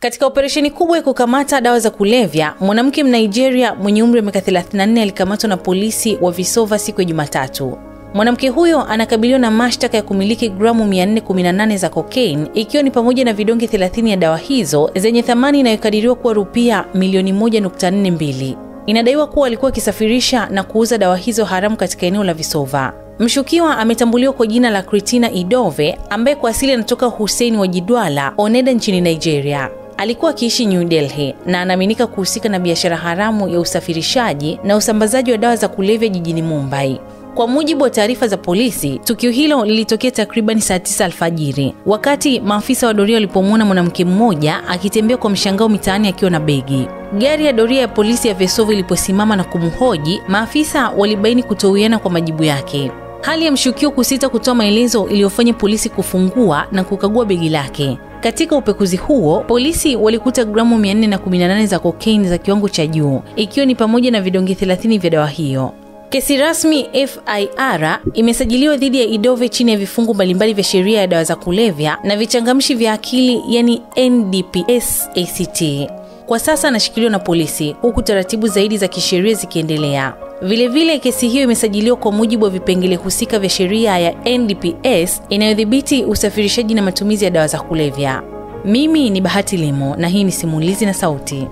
Katika operesheni kubwa ya kukamata dawa za kulevya, mwanamke Mnigeria mwenye umri wa miaka 34 alikamatwa na polisi wa Visova siku ya Jumatatu. Mwanamke huyo anakabiliwa na mashtaka ya kumiliki gramu 418 za cocaine, ikiwa ni pamoja na vidonge 30 ya dawa hizo zenye thamani inayokadiriwa kuwa rupia milioni 1.42. Inadaiwa kuwa alikuwa akisafirisha na kuuza dawa hizo haramu katika eneo la Visova. Mshukiwa ametambuliwa kwa jina la Christina Idove, ambaye kwa asili anatoka Hussein wa Jidwala, Oneda nchini Nigeria. Alikuwa akiishi New Delhi na anaaminika kuhusika na biashara haramu ya usafirishaji na usambazaji wa dawa za kulevya jijini Mumbai. Kwa mujibu wa taarifa za polisi, tukio hilo lilitokea takriban saa 9 alfajiri, wakati maafisa wa doria walipomwona mwanamke mmoja akitembea kwa mshangao mitaani akiwa na begi. Gari ya doria ya polisi ya Vesova iliposimama na kumhoji, maafisa walibaini kutowiana kwa majibu yake. Hali ya mshukiwa kusita kutoa maelezo iliyofanya polisi kufungua na kukagua begi lake. Katika upekuzi huo, polisi walikuta gramu 418 za cocaine za kiwango cha juu, ikiwa ni pamoja na vidonge 30 vya dawa hiyo. Kesi rasmi FIR imesajiliwa dhidi ya Idove chini ya vifungu mbalimbali vya sheria ya dawa za kulevya na vichangamshi vya akili, yani NDPS ACT. Kwa sasa anashikiliwa na polisi, huku taratibu zaidi za kisheria zikiendelea. Vilevile kesi hiyo imesajiliwa kwa mujibu wa vipengele husika vya sheria ya NDPS inayodhibiti usafirishaji na matumizi ya dawa za kulevya. Mimi ni Bahati Limo na hii ni Simulizi na Sauti.